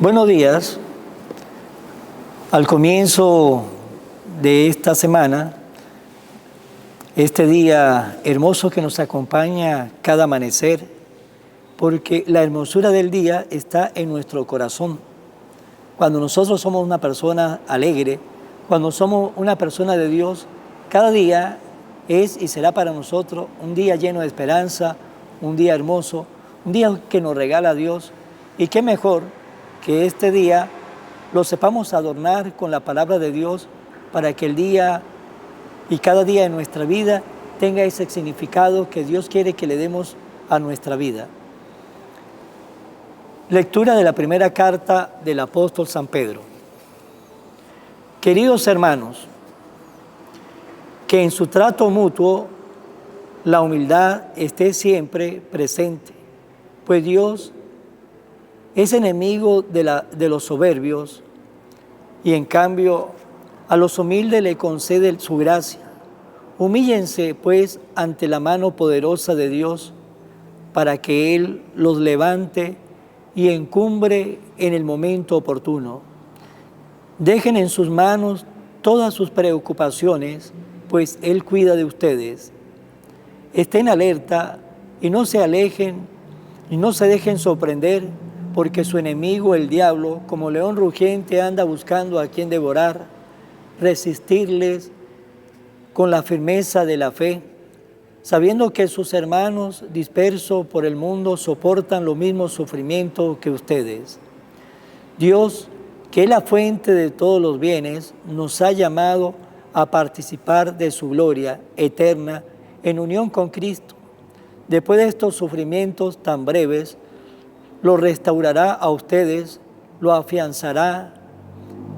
Buenos días. Al comienzo de esta semana, este día hermoso que nos acompaña cada amanecer, porque la hermosura del día está en nuestro corazón. Cuando nosotros somos una persona alegre, cuando somos una persona de Dios, cada día es y será para nosotros un día lleno de esperanza, un día hermoso, un día que nos regala Dios. Y qué mejor que este día lo sepamos adornar con la palabra de Dios para que el día y cada día de nuestra vida tenga ese significado que Dios quiere que le demos a nuestra vida. Lectura de la primera carta del apóstol San Pedro. Queridos hermanos, que en su trato mutuo la humildad esté siempre presente, pues Dios es enemigo de los soberbios y en cambio a los humildes le concede su gracia. Humíllense pues ante la mano poderosa de Dios para que Él los levante y encumbre en el momento oportuno. Dejen en sus manos todas sus preocupaciones, pues Él cuida de ustedes. Estén alerta y no se alejen y no se dejen sorprender, porque su enemigo, el diablo, como león rugiente, anda buscando a quien devorar. Resistirles con la firmeza de la fe, sabiendo que sus hermanos dispersos por el mundo soportan los mismos sufrimientos que ustedes. Dios, que es la fuente de todos los bienes, nos ha llamado a participar de su gloria eterna en unión con Cristo. Después de estos sufrimientos tan breves, lo restaurará a ustedes, lo afianzará,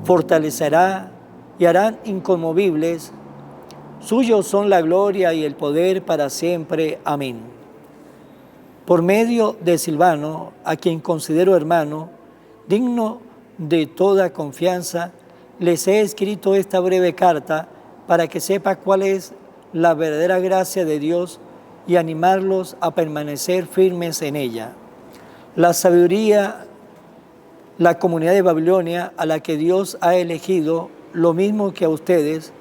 fortalecerá y harán inconmovibles. Suyos son la gloria y el poder para siempre. Amén. Por medio de Silvano, a quien considero hermano, digno de toda confianza, les he escrito esta breve carta para que sepa cuál es la verdadera gracia de Dios y animarlos a permanecer firmes en ella. La sabiduría, la comunidad de Babilonia, a la que Dios ha elegido, lo mismo que a ustedes,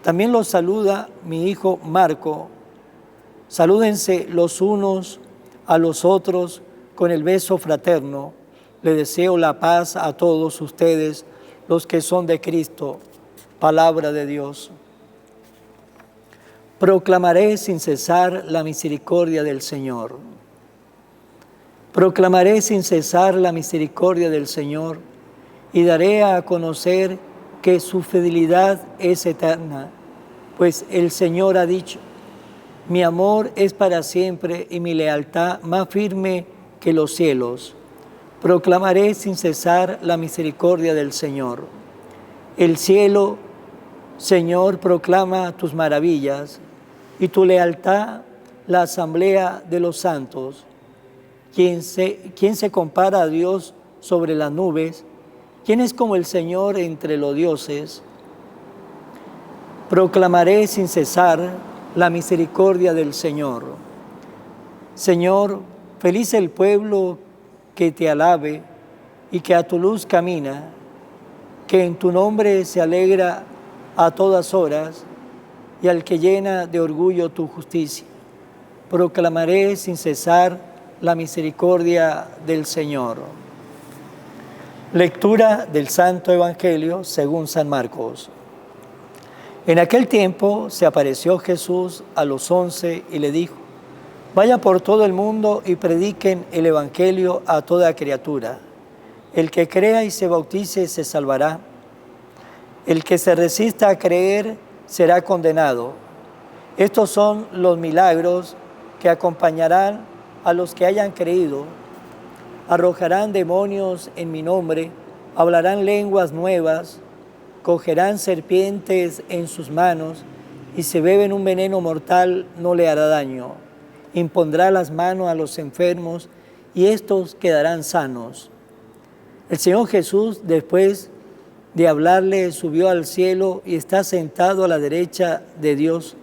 también los saluda mi hijo Marco. Salúdense los unos a los otros con el beso fraterno. Le deseo la paz a todos ustedes, los que son de Cristo. Palabra de Dios. Proclamaré sin cesar la misericordia del Señor. Proclamaré sin cesar la misericordia del Señor y daré a conocer que su fidelidad es eterna, pues el Señor ha dicho: mi amor es para siempre y mi lealtad más firme que los cielos. Proclamaré sin cesar la misericordia del Señor. El cielo, Señor, proclama tus maravillas y tu lealtad la asamblea de los santos. ¿Quién se compara a Dios sobre las nubes? ¿Quién es como el Señor entre los dioses? Proclamaré sin cesar la misericordia del Señor. Señor, feliz el pueblo que te alabe y que a tu luz camina, que en tu nombre se alegra a todas horas y al que llena de orgullo tu justicia. Proclamaré sin cesar la misericordia del Señor. Lectura del Santo Evangelio según San Marcos. En aquel tiempo se apareció Jesús a los 11 y le dijo: vaya por todo el mundo y prediquen el Evangelio a toda criatura. El que crea y se bautice se salvará. El que se resista a creer será condenado. Estos son los milagros que acompañarán a los que hayan creído. Arrojarán demonios en mi nombre, hablarán lenguas nuevas, cogerán serpientes en sus manos y si beben un veneno mortal no le hará daño. Impondrá las manos a los enfermos y estos quedarán sanos. El Señor Jesús, después de hablarle, subió al cielo y está sentado a la derecha de Dios.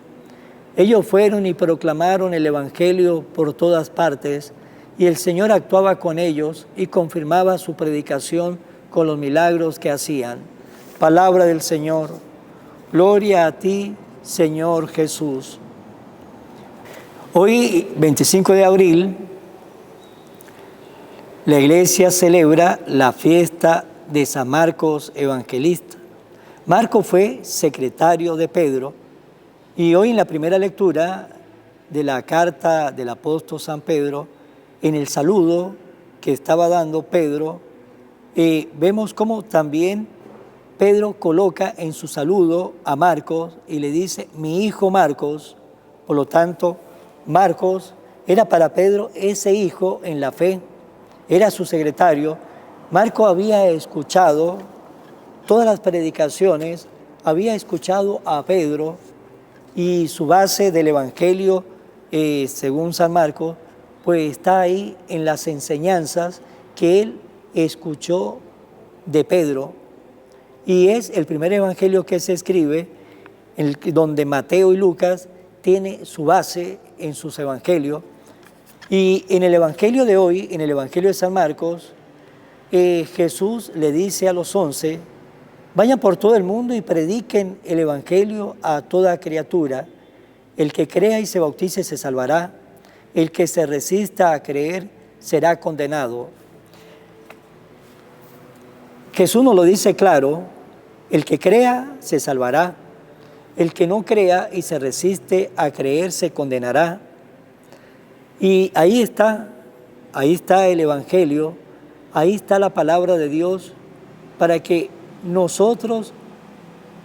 Ellos fueron y proclamaron el Evangelio por todas partes, y el Señor actuaba con ellos y confirmaba su predicación con los milagros que hacían. Palabra del Señor. Gloria a ti, Señor Jesús. Hoy, 25 de abril, la Iglesia celebra la fiesta de San Marcos Evangelista. Marcos fue secretario de Pedro y hoy en la primera lectura de la carta del apóstol San Pedro, en el saludo que estaba dando Pedro, vemos cómo también Pedro coloca en su saludo a Marcos y le dice, mi hijo Marcos. Por lo tanto, Marcos era para Pedro ese hijo en la fe, era su secretario. Marcos había escuchado todas las predicaciones, había escuchado a Pedro y su base del Evangelio, según San Marcos, pues está ahí en las enseñanzas que él escuchó de Pedro. Y es el primer evangelio que se escribe, donde Mateo y Lucas tiene su base en sus evangelios. Y en el evangelio de hoy, en el evangelio de San Marcos, Jesús le dice a los 11, vayan por todo el mundo y prediquen el evangelio a toda criatura. El que crea y se bautice se salvará. El que se resista a creer será condenado. Jesús nos lo dice claro, el que crea se salvará, el que no crea y se resiste a creer se condenará. Y ahí está el Evangelio, ahí está la palabra de Dios, para que nosotros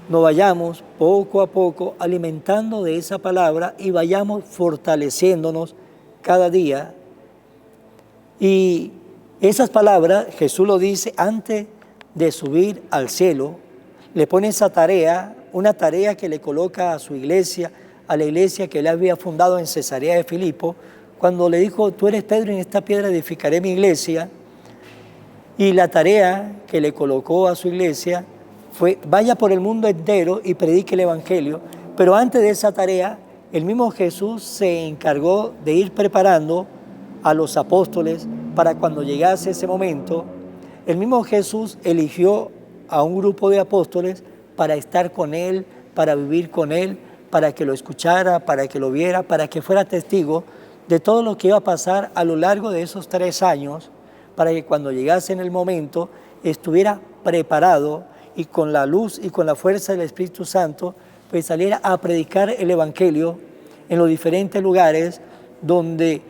nos vayamos poco a poco alimentando de esa palabra y vayamos fortaleciéndonos cada día. Y esas palabras, Jesús lo dice antes de subir al cielo, le pone esa tarea, una tarea que le coloca a su iglesia, a la iglesia que él había fundado en Cesarea de Filipo, cuando le dijo, tú eres Pedro, en esta piedra edificaré mi iglesia. Y la tarea que le colocó a su iglesia fue, vaya por el mundo entero y predique el Evangelio. Pero antes de esa tarea, el mismo Jesús se encargó de ir preparando a los apóstoles para cuando llegase ese momento. El mismo Jesús eligió a un grupo de apóstoles para estar con él, para vivir con él, para que lo escuchara, para que lo viera, para que fuera testigo de todo lo que iba a pasar a lo largo de esos 3 años, para que cuando llegase en el momento estuviera preparado y con la luz y con la fuerza del Espíritu Santo, pues saliera a predicar el Evangelio en los diferentes lugares donde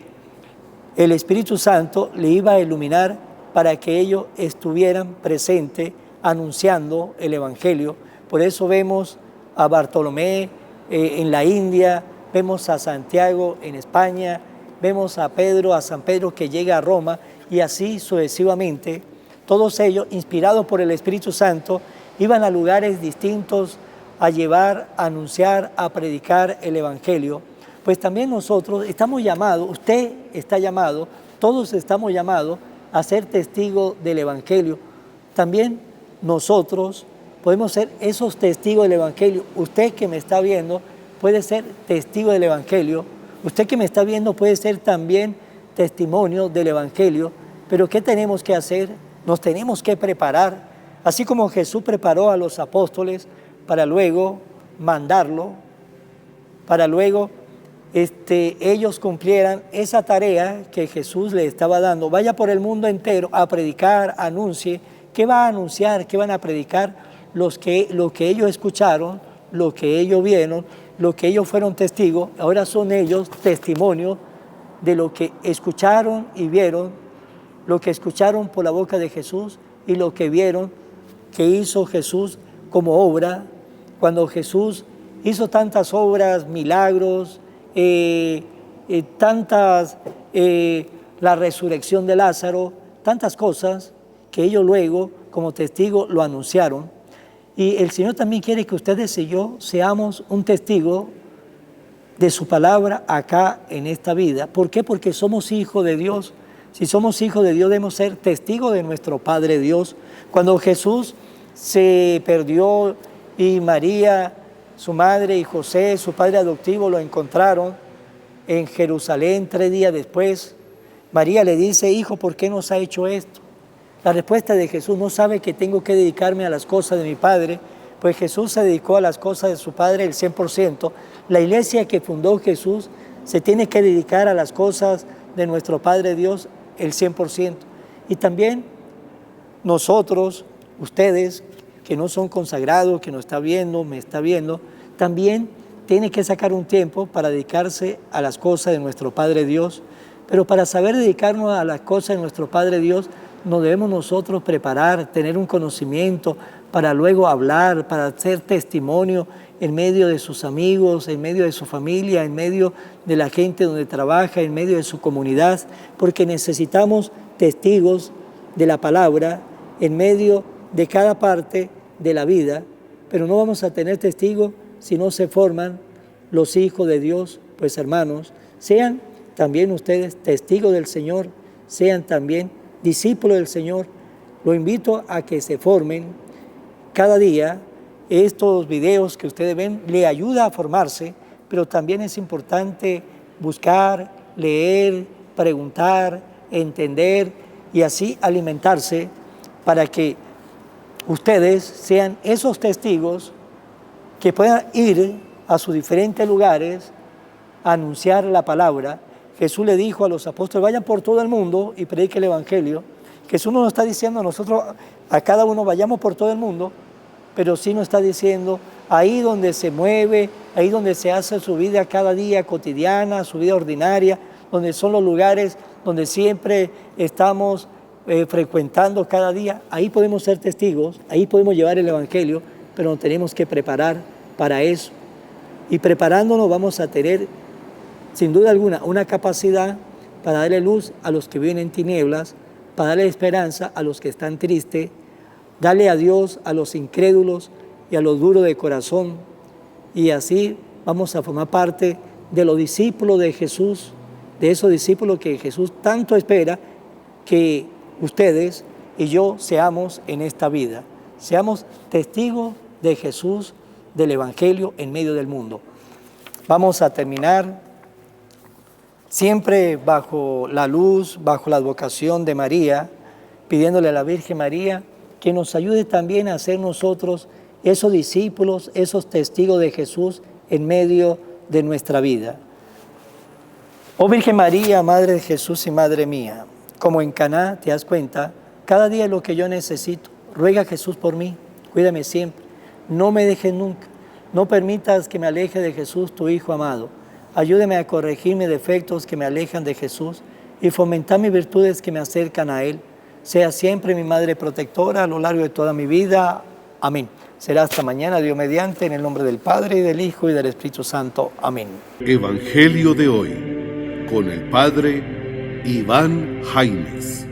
el Espíritu Santo le iba a iluminar para que ellos estuvieran presentes anunciando el Evangelio. Por eso vemos a Bartolomé en la India, vemos a Santiago en España, vemos a Pedro, a San Pedro que llega a Roma y así sucesivamente. Todos ellos, inspirados por el Espíritu Santo, iban a lugares distintos a llevar, a anunciar, a predicar el Evangelio. Pues también nosotros estamos llamados, usted está llamado, todos estamos llamados a ser testigos del Evangelio. También nosotros podemos ser esos testigos del Evangelio. Usted que me está viendo puede ser testigo del Evangelio. Usted que me está viendo puede ser también testimonio del Evangelio. Pero ¿qué tenemos que hacer? Nos tenemos que preparar. Así como Jesús preparó a los apóstoles para luego mandarlo, para luego ellos cumplieran esa tarea que Jesús les estaba dando. Vaya por el mundo entero a predicar, anuncie. ¿Qué va a anunciar? ¿Qué van a predicar? Lo que ellos escucharon, lo que ellos vieron, lo que ellos fueron testigos. Ahora son ellos testimonios de lo que escucharon y vieron, lo que escucharon por la boca de Jesús y lo que vieron que hizo Jesús como obra. Cuando Jesús hizo tantas obras, milagros, la resurrección de Lázaro, tantas cosas que ellos luego como testigos lo anunciaron. Y el Señor también quiere que ustedes y yo seamos un testigo de su palabra acá en esta vida. ¿Por qué? Porque somos hijos de Dios. Si somos hijos de Dios, debemos ser testigos de nuestro Padre Dios. Cuando Jesús se perdió y María, su madre, y José, su padre adoptivo, lo encontraron en Jerusalén 3 días después, María le dice, hijo, ¿por qué nos ha hecho esto? La respuesta de Jesús, no sabe que tengo que dedicarme a las cosas de mi Padre, pues Jesús se dedicó a las cosas de su Padre el 100%. La iglesia que fundó Jesús se tiene que dedicar a las cosas de nuestro Padre Dios el 100%. Y también nosotros, ustedes, que no son consagrados, que nos está viendo, me está viendo, también tienen que sacar un tiempo para dedicarse a las cosas de nuestro Padre Dios. Pero para saber dedicarnos a las cosas de nuestro Padre Dios, nos debemos nosotros preparar, tener un conocimiento para luego hablar, para hacer testimonio en medio de sus amigos, en medio de su familia, en medio de la gente donde trabaja, en medio de su comunidad, porque necesitamos testigos de la palabra en medio de cada parte de la vida, pero no vamos a tener testigos si no se forman los hijos de Dios. Pues hermanos, sean también ustedes testigos del Señor, sean también discípulos del Señor. Lo invito a que se formen cada día. Estos videos que ustedes ven le ayuda a formarse, pero también es importante buscar, leer, preguntar, entender y así alimentarse para que ustedes sean esos testigos que puedan ir a sus diferentes lugares a anunciar la palabra. Jesús le dijo a los apóstoles, vayan por todo el mundo y prediquen el Evangelio. Jesús no nos está diciendo a nosotros, a cada uno, vayamos por todo el mundo, pero sí nos está diciendo, ahí donde se mueve, ahí donde se hace su vida cada día cotidiana, su vida ordinaria, donde son los lugares donde siempre estamos frecuentando cada día, ahí podemos ser testigos, ahí podemos llevar el Evangelio, pero nos tenemos que preparar para eso. Y preparándonos vamos a tener, sin duda alguna, una capacidad para darle luz a los que viven en tinieblas, para darle esperanza a los que están tristes, darle a Dios a los incrédulos y a los duros de corazón. Y así vamos a formar parte de los discípulos de Jesús, de esos discípulos que Jesús tanto espera que ustedes y yo seamos en esta vida. Seamos testigos de Jesús, del Evangelio en medio del mundo. Vamos a terminar siempre bajo la luz, bajo la advocación de María, pidiéndole a la Virgen María que nos ayude también a ser nosotros esos discípulos, esos testigos de Jesús en medio de nuestra vida. Oh Virgen María, Madre de Jesús y Madre mía, como en Caná, te das cuenta, cada día es lo que yo necesito. Ruega a Jesús por mí, cuídame siempre, no me dejes nunca, no permitas que me aleje de Jesús, tu Hijo amado. Ayúdame a corregir mis defectos que me alejan de Jesús y fomentar mis virtudes que me acercan a Él. Sea siempre mi Madre protectora a lo largo de toda mi vida. Amén. Será hasta mañana, Dios mediante, en el nombre del Padre, y del Hijo, y del Espíritu Santo. Amén. Evangelio de hoy, con el Padre Iván Jaimes.